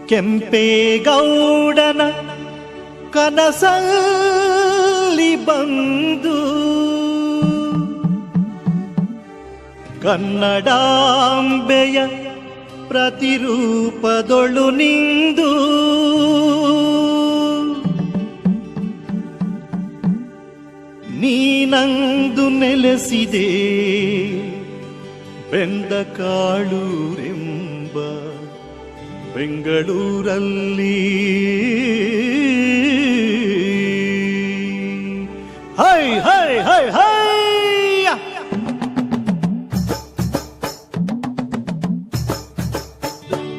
ಕೆಂಪೇಗೌಡನ ಕನಸಲ್ಲಿ ಬಂದು ಕನ್ನಡಾಂಬೆಯ ಪ್ರತಿರೂಪದೊಳು ನಿಂದು ನೀನಂದು ನೆಲೆಸಿದೆ ಬೆಂದ ಕಾಳೂರೆಂಬ ಬೆಂಗಳೂರಲ್ಲಿ. ಹೈ ಹೈ ಹೈ ಹೈ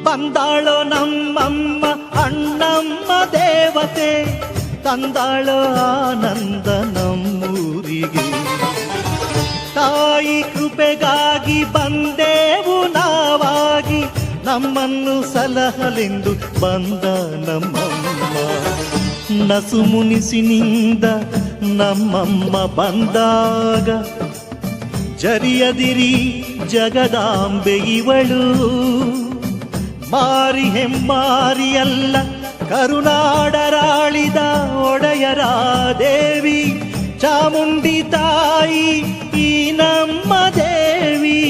ಬಂದಾಳೋ ನಮ್ಮಮ್ಮ ಅಣ್ಣಮ್ಮ ದೇವತೆ, ತಂದಾಳೋ ಆನಂದ ನಮ್ಮೂರಿಗೆ. ತಾಯಿ ಕೃಪೆಗಾಗಿ ಬಂದೇವು ನಾವಾಗಿ, ನಮ್ಮನ್ನು ಸಲಹಲೆಂದು ಬಂದ ನಮ್ಮಮ್ಮ. ನಸು ಮುನಿಸಿನಿಂದ ನಮ್ಮಮ್ಮ ಬಂದಾಗ ಜರಿಯದಿರಿ ಜಗದಾಂಬೆ ಇವಳು. ಮಾರಿ ಹೆಮ್ಮಾರಿಯಲ್ಲ ಕರುನಾಡರಾಳಿದ ಒಡೆಯರ ದೇವಿ, ಚಾಮುಂಡಿ ತಾಯಿ ಈ ನಮ್ಮ ದೇವಿ.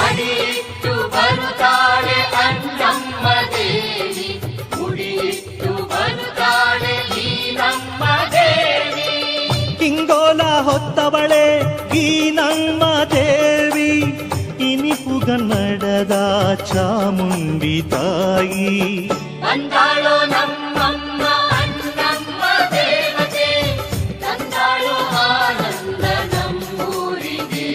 ಅಡಿಯಿಟ್ಟು ಬರುತ್ತಾಳೆ ಅನ್ನಮ್ಮ ದೇವಿ, ಉಡಿಯಿಟ್ಟು ಬರುತ್ತಾಳೆ ಈ ನಮ್ಮ ದೇವಿ. ಹಿಂಗೋಲ ಹೊತ್ತವಳೆ ಈ ನಮ್ಮ ದೇವಿ, ಇನಿಪುಗನ್ನಡದ ಚಾಮುಂಡಿ ತಾಯಿ. ಬಂದಾಳೋ ನಮ್ಮಮ್ಮ ಅನ್ನಮ್ಮ ದೇವತೆ, ತಂದಾಳೋ ಆನಂದ ನಮ್ಮೂರಿಗೆ.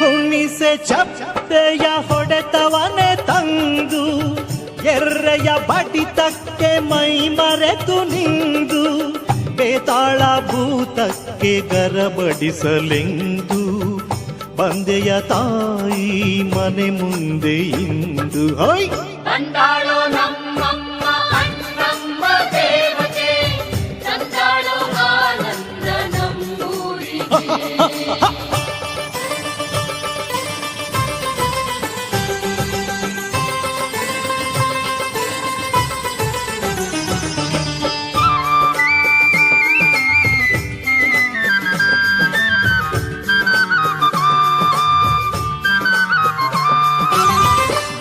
ಹುಣ್ಣಿಸೆ ಚಪ್ಪೆಯ ಹೊಡೆತವನೆ ತಂದು, ಎರ್ರೆಯ ಬಡಿತಕ್ಕೆ ಮೈ ಮರೆತು ನಿಂದು, ಬೇತಾಳ ಭೂತಕ್ಕೆ ಗರಬಡಿಸಲೆಂದು ಬಂದೆಯ ತಾಯಿ ಮನೆ ಮುಂದೆ ಇಂದು. ಹೈ ಬಂದಾಳೋ ನಮ್ಮಮ್ಮ ಅನ್ನಮ್ಮ ದೇವತೆ, ತಂದಾಳೋ ಆನಂದ ನಮ್ಮೂರಿಗೆ.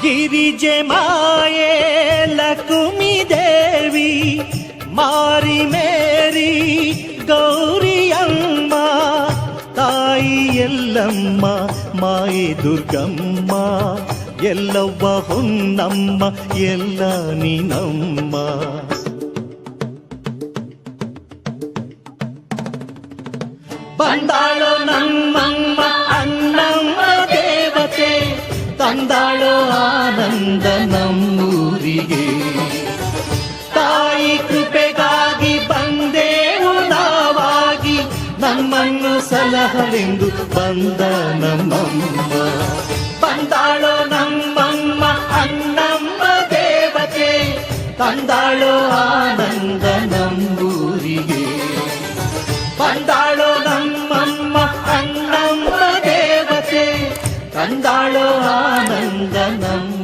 ಗಿರಿಜೆ ಮಾಯೆ ಲಕ್ಷ್ಮೀ ದೇವಿ, ಮಾರಿ ಮೇರಿ ಗೌರಿಯಮ್ಮ, ತಾಯಿ ಎಲ್ಲಮ್ಮ ಮಾಯೆ ದುರ್ಗಮ್ಮ, ಎಲ್ಲವ್ವ ಹೊನ್ನಮ್ಮ ಎಲ್ಲ ನೀನಮ್ಮ. ಬಂದಾಳೋ ನಮ್ಮಮ್ಮ ಅನ್ನಮ್ಮ ದೇವತೆ, ತಂದಾಳೋ ಆನಂದ ನಮ್ಮೂರಿಗೆ. ತಾಯಿ ಕೃಪೆಗಾಗಿ ಬಂದೇವು ನಾವಾಗಿ, ನಮ್ಮನ್ನು ಸಲಹಲೆಂದು ಬಂದ ನಮ್ಮಮ್ಮ. ಬಂದಾಳೋ ನಮ್ಮಮ್ಮ ಅನ್ನಮ್ಮ ದೇವತೆ, ತಂದಾಳೋ ಆನಂದ ನಮ್ಮೂರಿಗೆ. ಬಂದಾಳೋ ನಮ್ಮಮ್ಮ ಅನ್ನಮ್ಮ ದೇವತೆ, ತಂದಾಳೋ ಆನಂದ ನಮ್ಮ